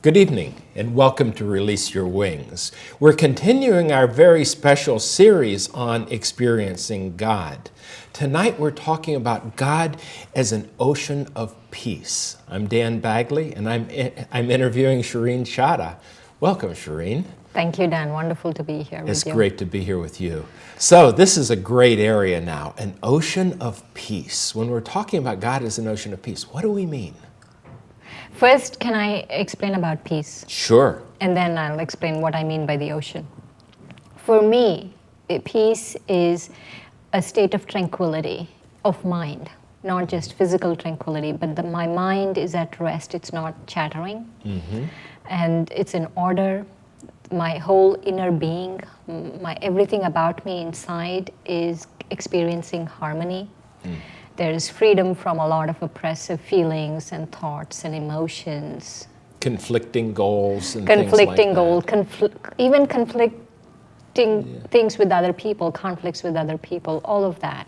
Good evening, and welcome to Release Your Wings. We're continuing our very special series on experiencing God. Tonight we're talking about God as an ocean of peace. I'm Dan Bagley, and I'm interviewing Shireen Chadha. Welcome, Shireen. Thank you, Dan. Wonderful to be here with you. It's great to be here with you. So this is a great area now, an ocean of peace. When we're talking about God as an ocean of peace, what do we mean? First, can I explain about peace? Sure. And then I'll explain what I mean by the ocean. For me, peace is a state of tranquility of mind, not just physical tranquility, but my mind is at rest. It's not chattering, and it's in order. My whole inner being, everything about me inside is experiencing harmony. There is freedom from a lot of oppressive feelings and thoughts and emotions. Conflicting goals and conflicting things like that. goals, even conflicting things with other people, conflicts with other people, all of that.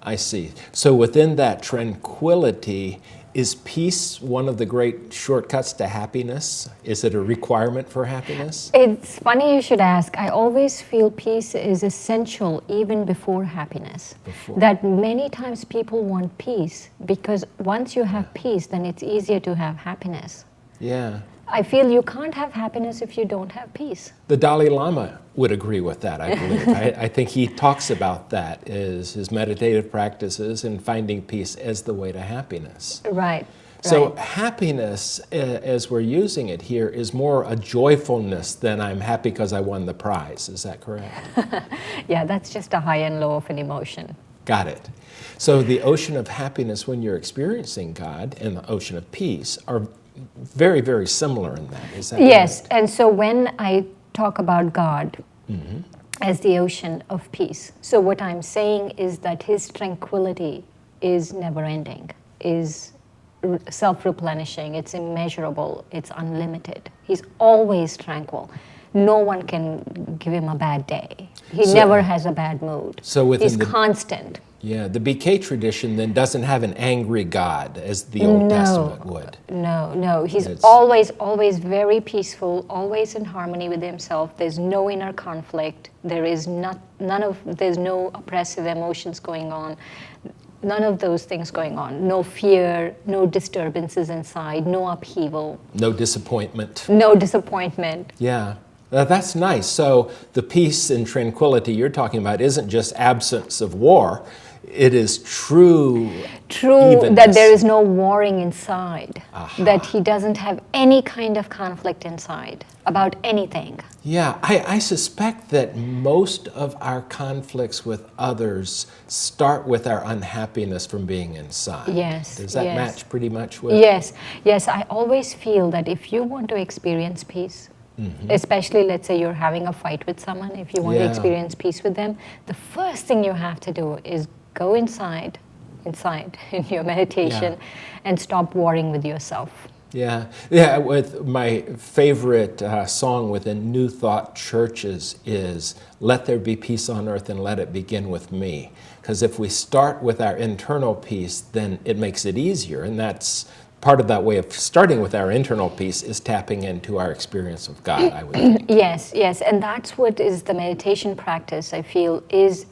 I see. So within that tranquility, is peace one of the great shortcuts to happiness? Is it a requirement for happiness? It's funny you should ask. I always feel peace is essential even before happiness. That many times people want peace because once you have peace, then it's easier to have happiness. Yeah. I feel you can't have happiness if you don't have peace. The Dalai Lama would agree with that, I believe. I think he talks about that as his meditative practices and finding peace as the way to happiness. Right. So happiness, as we're using it here, is more a joyfulness than I'm happy because I won the prize. Is that correct? Yeah, that's just a high and low of an emotion. Got it. So the ocean of happiness when you're experiencing God and the ocean of peace are very, very similar in that. Is that yes, right? And so when I talk about God as the ocean of peace, so what I'm saying is that his tranquility is never-ending, is self-replenishing, it's immeasurable, it's unlimited. He's always tranquil. No one can give him a bad day. He never has a bad mood. So he's constant. Yeah, the BK tradition then doesn't have an angry God as the Old Testament would. No. He's always very peaceful, always in harmony with himself. There's no inner conflict. There's no oppressive emotions going on. None of those things going on. No fear, no disturbances inside, no upheaval. No disappointment. No disappointment. Yeah. That's nice. So the peace and tranquility you're talking about isn't just absence of war. It is true evenness. That there is no warring inside, that he doesn't have any kind of conflict inside about anything. Yeah, I suspect that most of our conflicts with others start with our unhappiness from being inside. Yes. Does that match pretty much with? Yes. I always feel that if you want to experience peace, especially let's say you're having a fight with someone, if you want to experience peace with them, the first thing you have to do is go inside in your meditation and stop warring with yourself. Yeah, with my favorite song within New Thought churches is "Let there be peace on earth and let it begin with me." Because if we start with our internal peace, then it makes it easier, and that's part of that way of starting with our internal peace is tapping into our experience of God, I would think. Yes, and that's what is the meditation practice, I feel, is,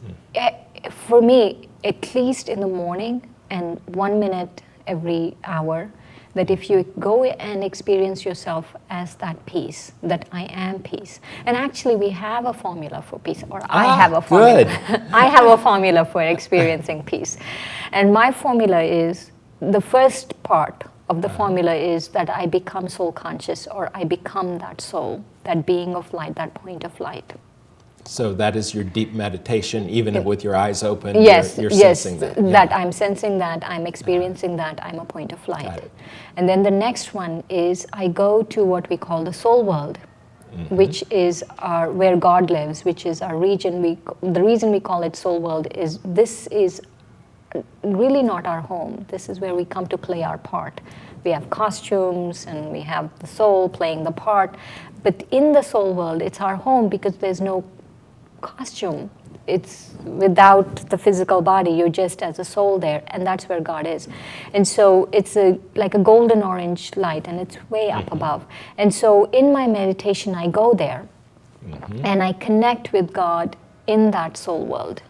for me, at least in the morning and 1 minute every hour, that if you go and experience yourself as that peace, that I am peace. And actually we have a formula for peace, or I have a formula. Good. I have a formula for experiencing peace. And my formula is, the first part of the formula is that I become soul conscious, or I become that soul, that being of light, that point of light. So that is your deep meditation, even with your eyes open, you're sensing that. That I'm sensing that, I'm experiencing that, I'm a point of light. Got it. And then the next one is I go to what we call the soul world, which is where God lives, which is our region. The reason we call it soul world is this is really not our home. This is where we come to play our part. We have costumes and we have the soul playing the part. But in the soul world, it's our home because there's no costume. it's without the physical body, you're just as a soul there, and that's where God is. And so it's like a golden orange light, and it's way up above. And so in my meditation, I go there, and I connect with God in that soul world.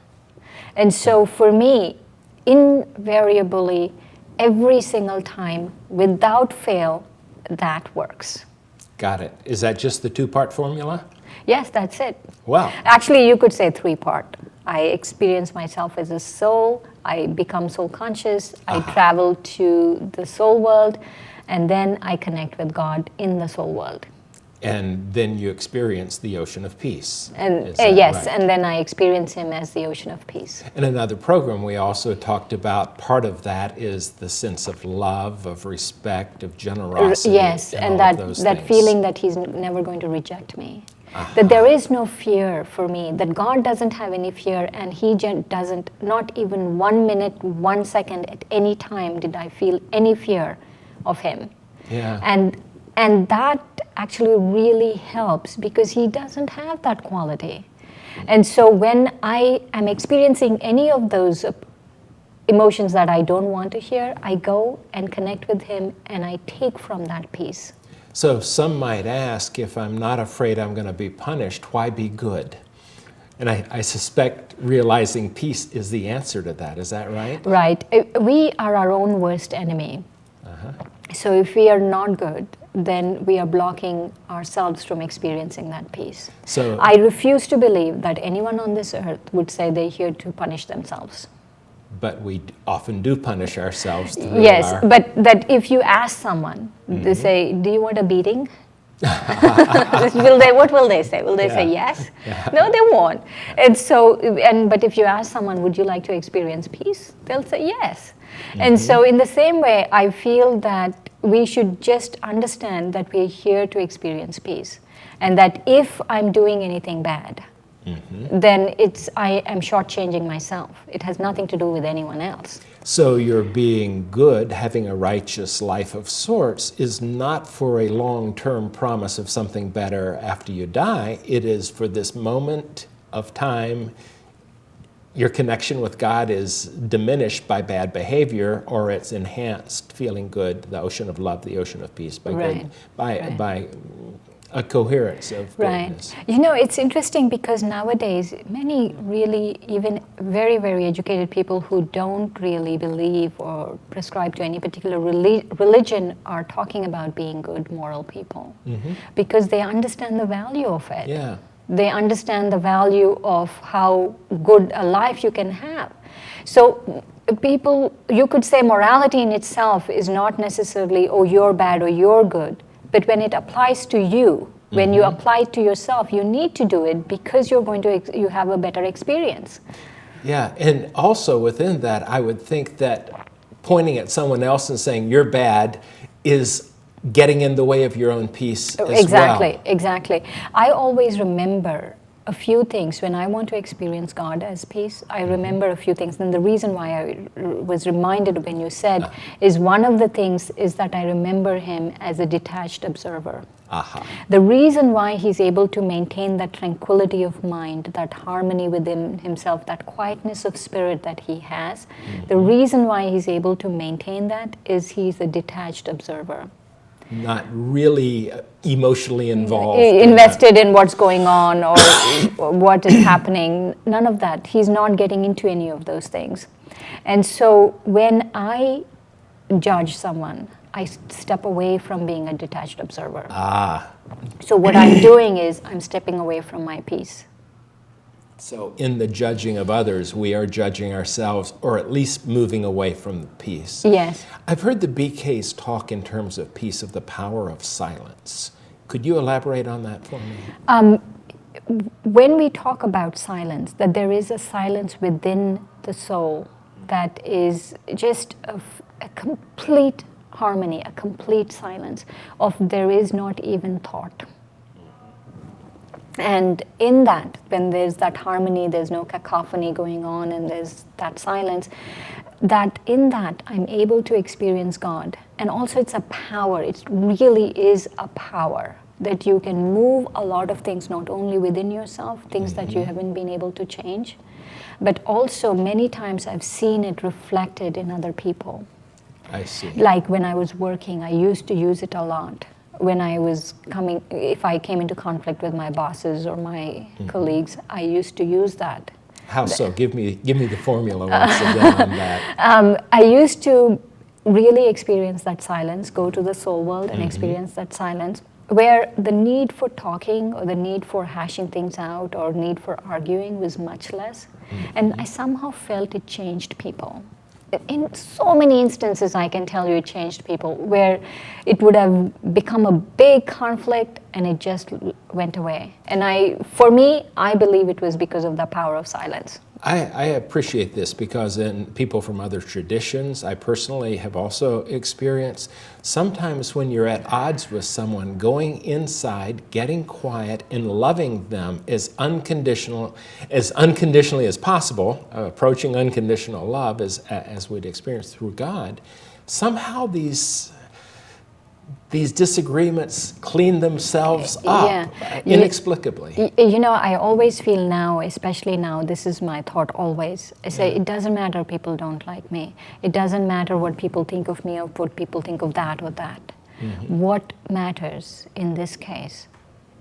And so for me, invariably, every single time, without fail, that works. Got it. Is that just the two-part formula? Yes, that's it. Wow. Actually, you could say three-part. I experience myself as a soul, I become soul conscious, I travel to the soul world, and then I connect with God in the soul world. And then you experience the ocean of peace. And yes, right? And then I experience Him as the ocean of peace. In another program, we also talked about part of that is the sense of love, of respect, of generosity. Yes, and that feeling that He's never going to reject me. That there is no fear for me, that God doesn't have any fear, and He doesn't, not even 1 minute, 1 second at any time did I feel any fear of Him. Yeah. And that actually really helps because He doesn't have that quality. And so when I am experiencing any of those emotions that I don't want to hear, I go and connect with Him and I take from that peace. So some might ask, if I'm not afraid I'm going to be punished, why be good? And I suspect realizing peace is the answer to that. Is that right? Right. We are our own worst enemy. So if we are not good, then we are blocking ourselves from experiencing that peace. So I refuse to believe that anyone on this earth would say they're here to punish themselves. But we often do punish ourselves. Yes, but that if you ask someone, they say, do you want a beating? What will they say? Will they say yes? No, they won't. And so, but if you ask someone, would you like to experience peace? They'll say yes. And so in the same way, I feel that we should just understand that we're here to experience peace. And that if I'm doing anything bad, then I am shortchanging myself. It has nothing to do with anyone else. So your being good, having a righteous life of sorts, is not for a long-term promise of something better after you die. It is for this moment of time. Your connection with God is diminished by bad behavior, or it's enhanced, feeling good, the ocean of love, the ocean of peace, by a coherence of goodness. You know, it's interesting because nowadays, many really, even very, very educated people who don't really believe or prescribe to any particular religion are talking about being good, moral people because they understand the value of it. Yeah. They understand the value of how good a life you can have. So people, you could say morality in itself is not necessarily, oh, you're bad or you're good. But when it applies to you, when you apply it to yourself, you need to do it because you're going to, you have a better experience. Yeah, and also within that, I would think that pointing at someone else and saying you're bad is getting in the way of your own peace as Exactly, well. Exactly. I always remember a few things when I want to experience God as peace. I remember a few things, and the reason why I was reminded when you said is one of the things is that I remember Him as a detached observer. The reason why He's able to maintain that tranquility of mind, that harmony within Himself, that quietness of spirit that He has, the reason why He's able to maintain that is He's a detached observer. Not really emotionally involved. Invested in what's going on or what is happening. None of that. He's not getting into any of those things. And so when I judge someone, I step away from being a detached observer. So what I'm doing is I'm stepping away from my peace. So in the judging of others, we are judging ourselves, or at least moving away from the peace. Yes. I've heard the BKs talk in terms of peace, of the power of silence. Could you elaborate on that for me? When we talk about silence, that there is a silence within the soul that is just a complete harmony, a complete silence of there is not even thought. And in that, when there's that harmony, there's no cacophony going on and there's that silence, that in that I'm able to experience God. And also it's a power, it really is a power that you can move a lot of things, not only within yourself, things that you haven't been able to change, but also many times I've seen it reflected in other people. I see. Like when I was working, I used to use it a lot. When I was if I came into conflict with my bosses or my colleagues, I used to use that. How so? Give me the formula once again on that. I used to really experience that silence, go to the soul world and experience that silence, where the need for talking or the need for hashing things out or need for arguing was much less. And I somehow felt it changed people. In so many instances, I can tell you it changed people, where it would have become a big conflict and it just went away. And for me, I believe it was because of the power of silence. I appreciate this because in people from other traditions, I personally have also experienced, sometimes when you're at odds with someone, going inside, getting quiet, and loving them as unconditionally as possible, approaching unconditional love as we'd experience through God, somehow these disagreements clean themselves up inexplicably. You know, I always feel now, especially now, this is my thought always. I say, it doesn't matter people don't like me. It doesn't matter what people think of me or what people think of that or that. What matters in this case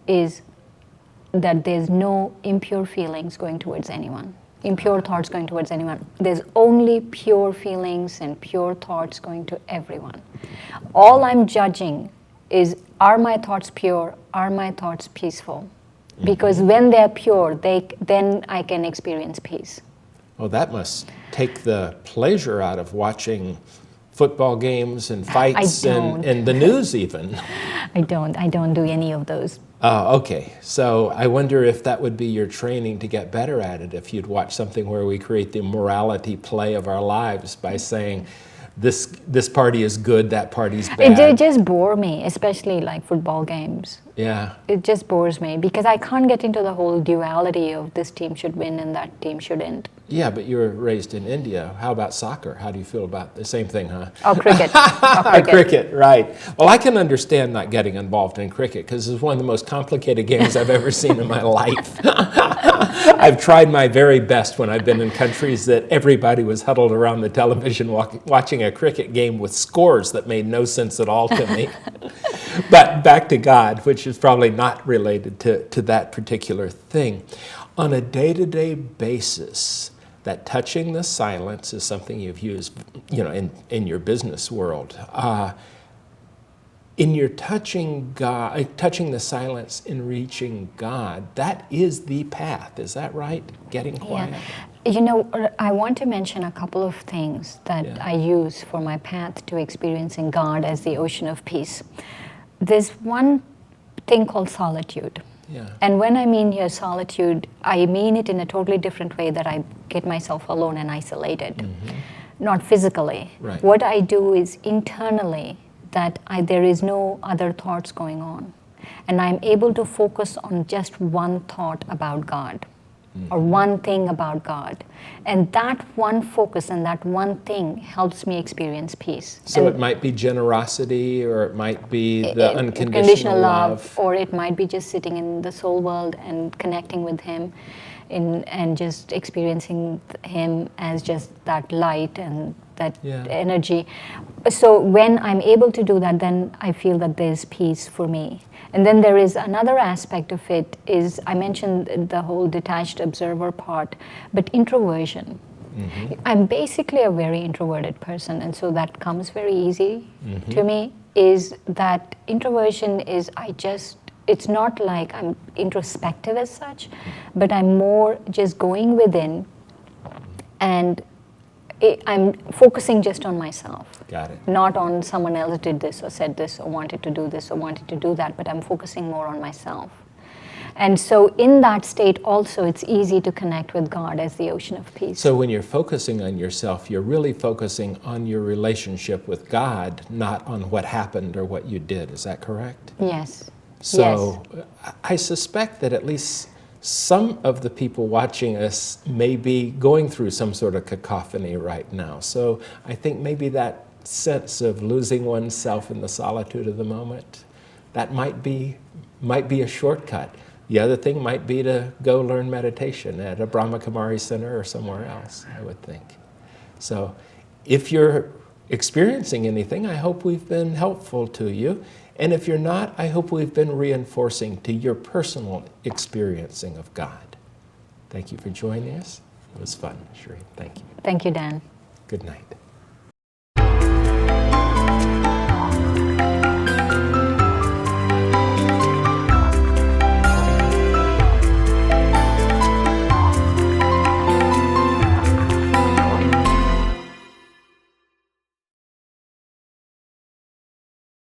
is that there's no impure feelings going towards anyone. Impure thoughts going towards anyone. There's only pure feelings and pure thoughts going to everyone. All I'm judging is, are my thoughts pure? Are my thoughts peaceful? Because when they're pure, then I can experience peace. Oh, that must take the pleasure out of watching football games and fights and the news even. I don't do any of those. Oh, okay. So I wonder if that would be your training to get better at it, if you'd watch something where we create the morality play of our lives by saying, this party is good, that party's bad. It just bore me, especially like football games. Yeah. It just bores me because I can't get into the whole duality of this team should win and that team shouldn't. Yeah, but you were raised in India. How about soccer? How do you feel about the same thing, huh? Oh, cricket. Cricket, right. Well, I can understand not getting involved in cricket because it's one of the most complicated games I've ever seen in my life. I've tried my very best when I've been in countries that everybody was huddled around the television watching a cricket game with scores that made no sense at all to me. But back to God, which is probably not related to that particular thing. On a day-to-day basis, that touching the silence is something you've used, in your business world. In your touching God, touching the silence in reaching God, that is the path. Is that right? Getting quiet. Yeah. You know, I want to mention a couple of things that I use for my path to experiencing God as the ocean of peace. There's one thing called solitude. Yeah. And when I mean here solitude, I mean it in a totally different way, that I get myself alone and isolated, not physically. Right. What I do is internally that there is no other thoughts going on. And I'm able to focus on just one thought about God or one thing about God. And that one focus and that one thing helps me experience peace. So it might be generosity, or it might be the unconditional love. Or it might be just sitting in the soul world and connecting with Him and just experiencing Him as just that light and that energy. So when I'm able to do that, then I feel that there's peace for me. And then there is another aspect of it is, I mentioned the whole detached observer part, but introversion. I'm basically a very introverted person, and so that comes very easy to me, is that introversion is, it's not like I'm introspective as such, but I'm more just going within and I'm focusing just on myself. Got it. Not on someone else did this or said this or wanted to do this or wanted to do that, but I'm focusing more on myself. And so in that state also, it's easy to connect with God as the ocean of peace. So when you're focusing on yourself, you're really focusing on your relationship with God, not on what happened or what you did. Is that correct? Yes. So I suspect that at least some of the people watching us may be going through some sort of cacophony right now. So I think maybe that sense of losing oneself in the solitude of the moment, that might be might be a shortcut. The other thing might be to go learn meditation at a Brahma Kumari center or somewhere else, I would think. So if you're experiencing anything, I hope we've been helpful to you. And if you're not, I hope we've been reinforcing to your personal experiencing of God. Thank you for joining us. It was fun, Sheree. Thank you. Thank you, Dan. Good night.